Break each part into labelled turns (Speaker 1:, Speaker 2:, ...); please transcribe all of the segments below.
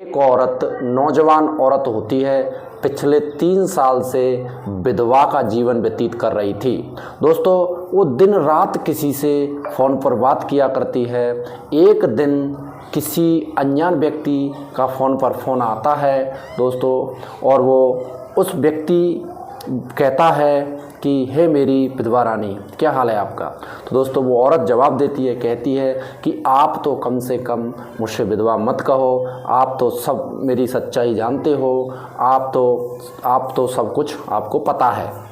Speaker 1: एक औरत, नौजवान औरत होती है, पिछले 3 साल से विधवा का जीवन व्यतीत कर रही थी। दोस्तों, वो दिन रात किसी से फ़ोन पर बात किया करती है। एक दिन किसी अनजान व्यक्ति का फ़ोन पर फ़ोन आता है दोस्तों, और वो उस व्यक्ति कहता है कि हे मेरी विधवा रानी, क्या हाल है आपका। तो दोस्तों, वो औरत जवाब देती है, कहती है कि आप तो कम से कम मुझसे विधवा मत कहो, आप तो सब मेरी सच्चाई जानते हो, आप तो सब कुछ आपको पता है।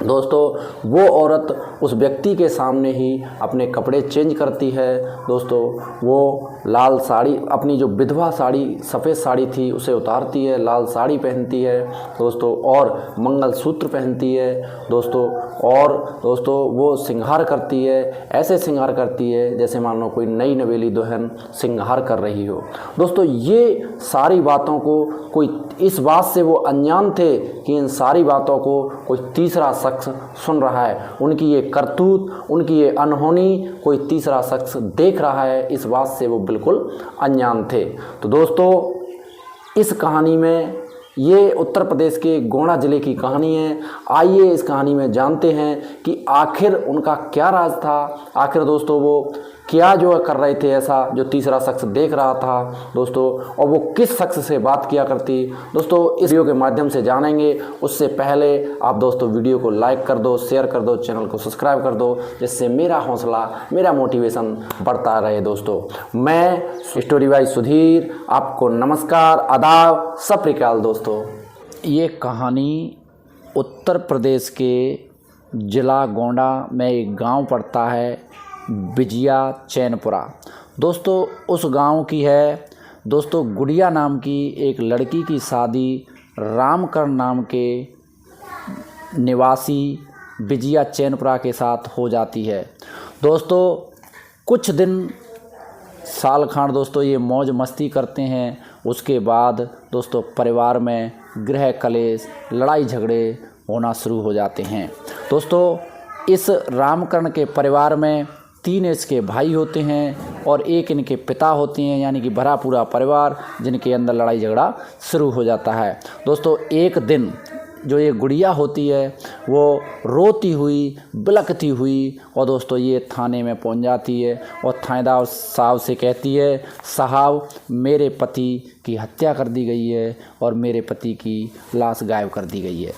Speaker 1: दोस्तों, वो औरत उस व्यक्ति के सामने ही अपने कपड़े चेंज करती है। दोस्तों, वो लाल साड़ी, अपनी जो विधवा साड़ी, सफ़ेद साड़ी थी, उसे उतारती है, लाल साड़ी पहनती है दोस्तों, और मंगलसूत्र पहनती है दोस्तों। और दोस्तों, वो श्रृंगार करती है, ऐसे श्रृंगार करती है जैसे मान लो कोई नई नवेली दुल्हन श्रृंगार कर रही हो। दोस्तों, ये सारी बातों को कोई, इस बात से वो अनजान थे कि इन सारी बातों को कोई तीसरा शख्स सुन रहा है, उनकी ये करतूत, उनकी ये अनहोनी कोई तीसरा शख्स देख रहा है, इस बात से वो बिल्कुल अनजान थे। तो दोस्तों, इस कहानी में, ये उत्तर प्रदेश के गोंडा ज़िले की कहानी है। आइए इस कहानी में जानते हैं कि आखिर उनका क्या राज था, आखिर दोस्तों वो क्या जो कर रहे थे ऐसा जो तीसरा शख्स देख रहा था दोस्तों, और वो किस शख्स से बात किया करती दोस्तों, इस वीडियो के माध्यम से जानेंगे। उससे पहले आप दोस्तों वीडियो को लाइक कर दो, शेयर कर दो, चैनल को सब्सक्राइब कर दो, जिससे मेरा हौसला, मेरा मोटिवेशन बढ़ता रहे। दोस्तों, मैं स्टोरी बाय सुधीर, आपको नमस्कार, आदाब, सत श्री अकाल। दोस्तों, ये कहानी उत्तर प्रदेश के ज़िला गोंडा में एक गांव पड़ता है, बिजिया चैनपुरा। दोस्तों, उस गांव की है दोस्तों गुड़िया नाम की एक लड़की की शादी रामकरण नाम के निवासी बिजिया चैनपुरा के साथ हो जाती है। दोस्तों, कुछ दिन साल खांड दोस्तों ये मौज मस्ती करते हैं। उसके बाद दोस्तों परिवार में गृह कलेश, लड़ाई झगड़े होना शुरू हो जाते हैं। दोस्तों, इस रामकरण के परिवार में 3 इसके भाई होते हैं और एक इनके पिता होते हैं, यानी कि भरा पूरा परिवार, जिनके अंदर लड़ाई झगड़ा शुरू हो जाता है। दोस्तों, एक दिन जो ये गुड़िया होती है वो रोती हुई, बिलखती हुई, और दोस्तों ये थाने में पहुंच जाती है और थानेदार साहब से कहती है, साहब मेरे पति की हत्या कर दी गई है और मेरे पति की लाश गायब कर दी गई है।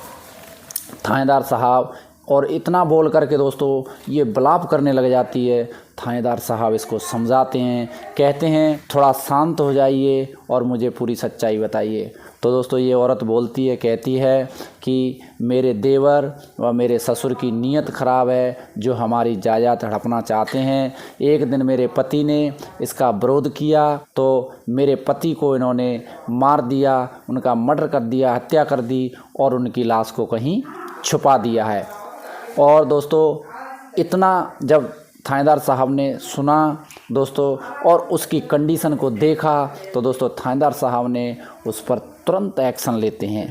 Speaker 1: थानेदार साहब, और इतना बोल करके दोस्तों ये विलाप करने लग जाती है। थानेदार साहब इसको समझाते हैं, कहते हैं थोड़ा शांत हो जाइए और मुझे पूरी सच्चाई बताइए। तो दोस्तों ये औरत बोलती है, कहती है कि मेरे देवर व मेरे ससुर की नीयत ख़राब है, जो हमारी जायदाद हड़पना चाहते हैं। एक दिन मेरे पति ने इसका विरोध किया तो मेरे पति को इन्होंने मार दिया, उनका मर्डर कर दिया, हत्या कर दी और उनकी लाश को कहीं छुपा दिया है। और दोस्तों इतना जब थानेदार साहब ने सुना दोस्तों और उसकी कंडीशन को देखा, तो दोस्तों थानेदार साहब ने उस पर तुरंत एक्शन लेते हैं।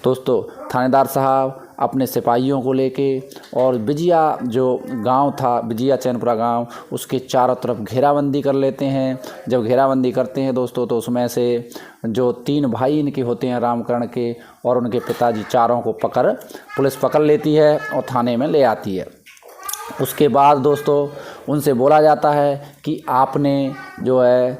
Speaker 1: दोस्तों, थानेदार साहब अपने सिपाहियों को लेके और बिजिया जो गांव था, बिजिया चैनपुरा गांव, उसके चारों तरफ घेराबंदी कर लेते हैं। जब घेराबंदी करते हैं दोस्तों, तो उसमें से जो 3 भाई इनके होते हैं रामकरण के और उनके पिताजी, चारों को पुलिस पकड़ लेती है और थाने में ले आती है। उसके बाद दोस्तों उनसे बोला जाता है कि आपने जो है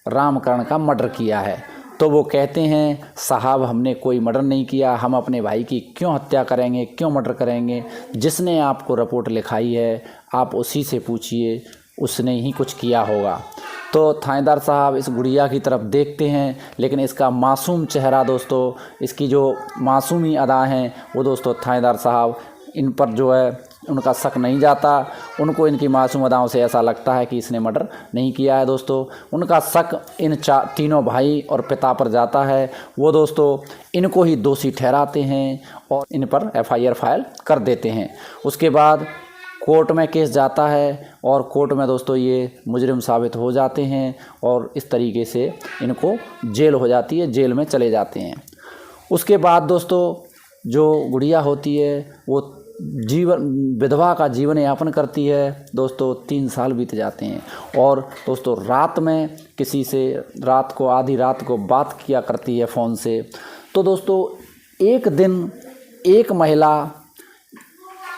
Speaker 1: रामकरण का मर्डर किया है। तो वो कहते हैं, साहब हमने कोई मर्डर नहीं किया, हम अपने भाई की क्यों हत्या करेंगे, क्यों मर्डर करेंगे। जिसने आपको रिपोर्ट लिखाई है आप उसी से पूछिए, उसने ही कुछ किया होगा। तो थानेदार साहब इस गुड़िया की तरफ देखते हैं, लेकिन इसका मासूम चेहरा दोस्तों, इसकी जो मासूमी अदा हैं वो दोस्तों तीनों साहब इन पर जो है उनका शक नहीं जाता। उनको इनकी मासूम अदाओं से ऐसा लगता है कि इसने मर्डर नहीं किया है। दोस्तों उनका शक इन तीनों भाई और पिता पर जाता है। वो दोस्तों इनको ही दोषी ठहराते हैं और इन पर FIR फाइल कर देते हैं। उसके बाद कोर्ट में केस जाता है और कोर्ट में दोस्तों ये मुजरिम साबित हो जाते हैं और इस तरीके से इनको जेल हो जाती है, जेल में चले जाते हैं। उसके बाद दोस्तों जो गुड़िया होती है वो जीवन विधवा का जीवन यापन करती है दोस्तों। 3 साल बीत जाते हैं और दोस्तों रात में किसी से आधी रात को बात किया करती है फ़ोन से। तो दोस्तों एक दिन एक महिला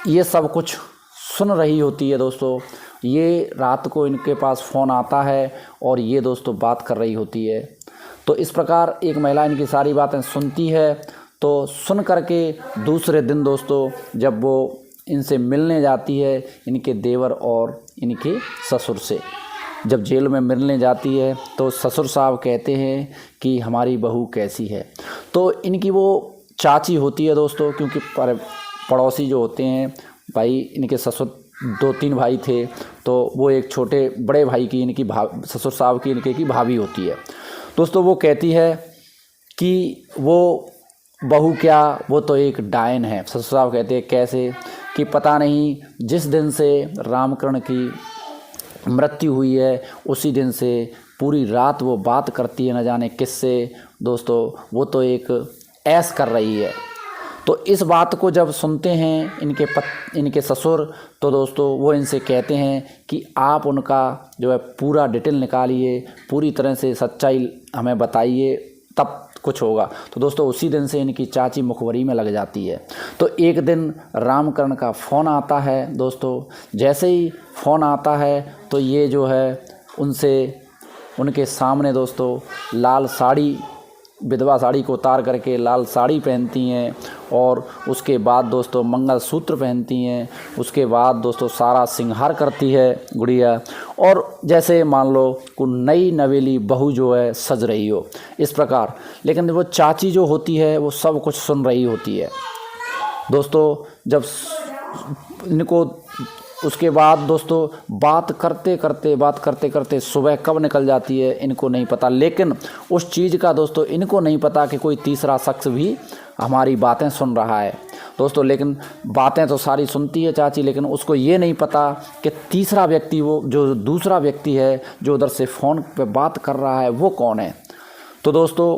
Speaker 1: ये सब कुछ सुन रही होती है दोस्तों। ये रात को इनके पास फ़ोन आता है और ये दोस्तों बात कर रही होती है। तो इस प्रकार एक महिला इनकी सारी बातें सुनती है। तो सुन करके दूसरे दिन दोस्तों जब वो इनसे मिलने जाती है, इनके देवर और इनके ससुर से जब जेल में मिलने जाती है, तो ससुर साहब कहते हैं कि हमारी बहू कैसी है। तो इनकी वो चाची होती है दोस्तों, क्योंकि पड़ोसी जो होते हैं भाई, इनके ससुर 2-3 भाई थे, तो वो एक छोटे बड़े भाई की इनकी ससुर साहब की इनके की भाभी होती है दोस्तों। वो कहती है कि वो बहू क्या, वो तो एक डायन है। ससुर साहब कहते हैं कैसे, कि पता नहीं जिस दिन से रामकरण की मृत्यु हुई है उसी दिन से पूरी रात वो बात करती है, न जाने किससे दोस्तों, वो तो एक ऐश कर रही है। तो इस बात को जब सुनते हैं इनके ससुर, तो दोस्तों वो इनसे कहते हैं कि आप उनका जो है पूरा डिटेल निकालिए, पूरी तरह से सच्चाई हमें बताइए, तब कुछ होगा। तो दोस्तों उसी दिन से इनकी चाची मुखबरी में लग जाती है। तो एक दिन रामकरण का फ़ोन आता है दोस्तों। जैसे ही फ़ोन आता है तो ये जो है उनके सामने दोस्तों लाल साड़ी, विधवा साड़ी को उतार करके लाल साड़ी पहनती हैं और उसके बाद दोस्तों मंगलसूत्र पहनती हैं। उसके बाद दोस्तों सारा श्रृंगार करती है गुड़िया, और जैसे मान लो कोई नई नवेली बहू जो है सज रही हो, इस प्रकार। लेकिन वो चाची जो होती है वो सब कुछ सुन रही होती है दोस्तों। जब इनको उसके बाद दोस्तों बात करते करते सुबह कब निकल जाती है इनको नहीं पता। लेकिन उस चीज़ का दोस्तों इनको नहीं पता कि कोई तीसरा शख्स भी हमारी बातें सुन रहा है दोस्तों। लेकिन बातें तो सारी सुनती है चाची, लेकिन उसको ये नहीं पता कि तीसरा व्यक्ति, वो जो दूसरा व्यक्ति है जो उधर से फ़ोन पे बात कर रहा है, वो कौन है। तो दोस्तों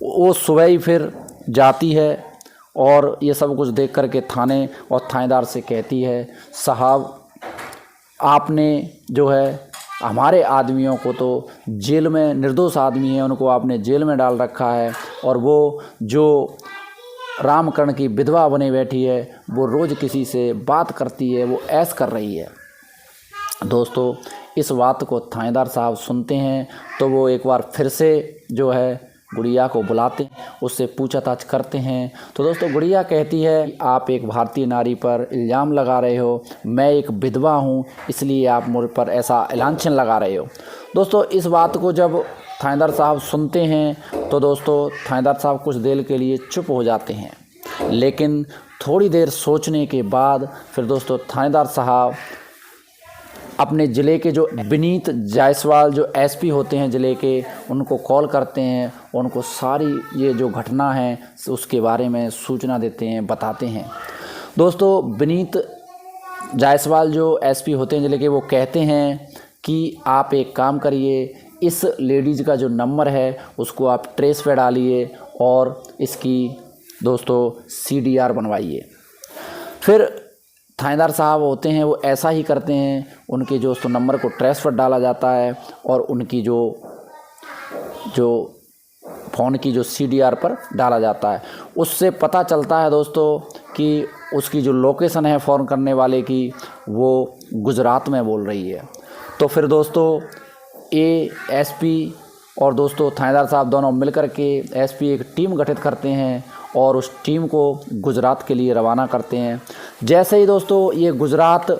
Speaker 1: वो सुबह ही फिर जाती है और ये सब कुछ देख करके थाने और थानेदार से कहती है, साहब आपने जो है हमारे आदमियों को तो जेल में, निर्दोष आदमी है उनको आपने जेल में डाल रखा है, और वो जो रामकरण की विधवा बने बैठी है वो रोज़ किसी से बात करती है, वो ऐश कर रही है। दोस्तों इस बात को थानेदार साहब सुनते हैं तो वो एक बार फिर से जो है गुड़िया को बुलाते हैं, उससे पूछताछ करते हैं। तो दोस्तों गुड़िया कहती है, आप एक भारतीय नारी पर इल्ज़ाम लगा रहे हो, मैं एक विधवा हूँ इसलिए आप मुझ पर ऐसा लांछन लगा रहे हो। दोस्तों इस बात को जब थानेदार साहब सुनते हैं तो दोस्तों थानेदार साहब कुछ देर के लिए चुप हो जाते हैं, लेकिन थोड़ी देर सोचने के बाद फिर दोस्तों थानेदार साहब अपने ज़िले के जो विनीत जायसवाल जो एसपी होते हैं ज़िले के, उनको कॉल करते हैं, उनको सारी ये जो घटना है उसके बारे में सूचना देते हैं, बताते हैं। दोस्तों विनीत जायसवाल जो एसपी होते हैं ज़िले के, वो कहते हैं कि आप एक काम करिए, इस लेडीज़ का जो नंबर है उसको आप ट्रेस पे डालिए और इसकी दोस्तों CDR बनवाइए। फिर थानेदार साहब होते हैं वो ऐसा ही करते हैं, उनके जो नंबर को ट्रेस पर डाला जाता है और उनकी जो फ़ोन की जो CDR पर डाला जाता है। उससे पता चलता है दोस्तों कि उसकी जो लोकेशन है फ़ोन करने वाले की, वो गुजरात में बोल रही है। तो फिर दोस्तों ASP और दोस्तों थानेदार साहब दोनों मिलकर के SP एक टीम गठित करते हैं और उस टीम को गुजरात के लिए रवाना करते हैं। जैसे ही दोस्तों ये गुजरात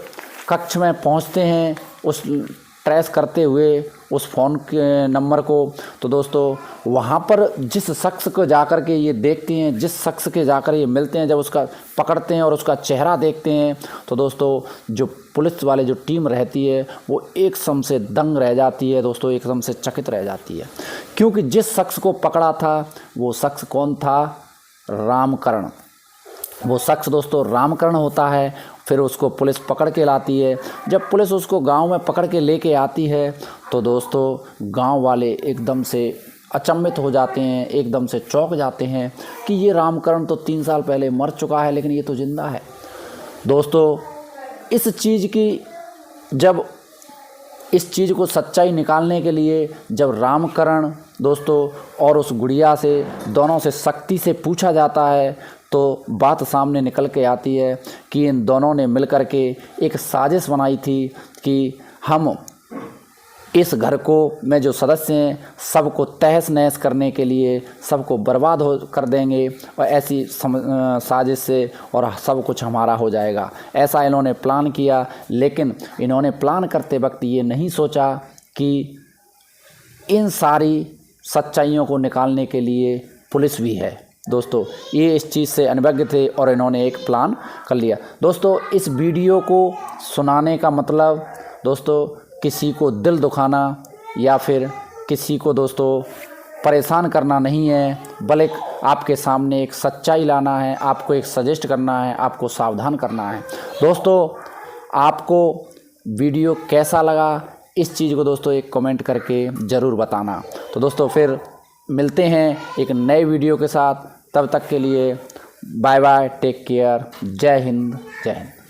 Speaker 1: कक्ष में पहुंचते हैं उस ट्रेस करते हुए उस फ़ोन के नंबर को, तो दोस्तों वहां पर जिस शख्स को जाकर के ये देखते हैं, जिस शख्स के जाकर ये मिलते हैं, जब उसका पकड़ते हैं और उसका चेहरा देखते हैं, तो दोस्तों जो पुलिस वाले जो टीम रहती है वो एकदम से दंग रह जाती है दोस्तों, एकदम से चकित रह जाती है। क्योंकि जिस शख्स को पकड़ा था वो शख्स कौन था? रामकरण। वो शख्स दोस्तों रामकरण होता है। फिर उसको पुलिस पकड़ के लाती है। जब पुलिस उसको गांव में पकड़ के लेके आती है तो दोस्तों गांव वाले एकदम से अचंभित हो जाते हैं, एकदम से चौंक जाते हैं कि ये रामकरण तो 3 साल पहले मर चुका है, लेकिन ये तो ज़िंदा है। दोस्तों इस चीज़ को सच्चाई निकालने के लिए जब रामकरण दोस्तों और उस गुड़िया से दोनों से सख्ती से पूछा जाता है तो बात सामने निकल के आती है कि इन दोनों ने मिलकर के एक साजिश बनाई थी कि हम इस घर को में जो सदस्य हैं सबको तहस नहस करने के लिए सबको बर्बाद कर देंगे और ऐसी साजिश से और सब कुछ हमारा हो जाएगा। ऐसा इन्होंने प्लान किया, लेकिन इन्होंने प्लान करते वक्त ये नहीं सोचा कि इन सारी सच्चाइयों को निकालने के लिए पुलिस भी है। दोस्तों ये इस चीज़ से अनभिज्ञ थे और इन्होंने एक प्लान कर लिया। दोस्तों इस वीडियो को सुनाने का मतलब दोस्तों किसी को दिल दुखाना या फिर किसी को दोस्तों परेशान करना नहीं है, बल्कि आपके सामने एक सच्चाई लाना है, आपको एक सजेस्ट करना है, आपको सावधान करना है। दोस्तों आपको वीडियो कैसा लगा इस चीज़ को दोस्तों एक कमेंट करके ज़रूर बताना। तो दोस्तों फिर मिलते हैं एक नए वीडियो के साथ, तब तक के लिए बाय बाय, टेक केयर, जय हिंद जय हिंद।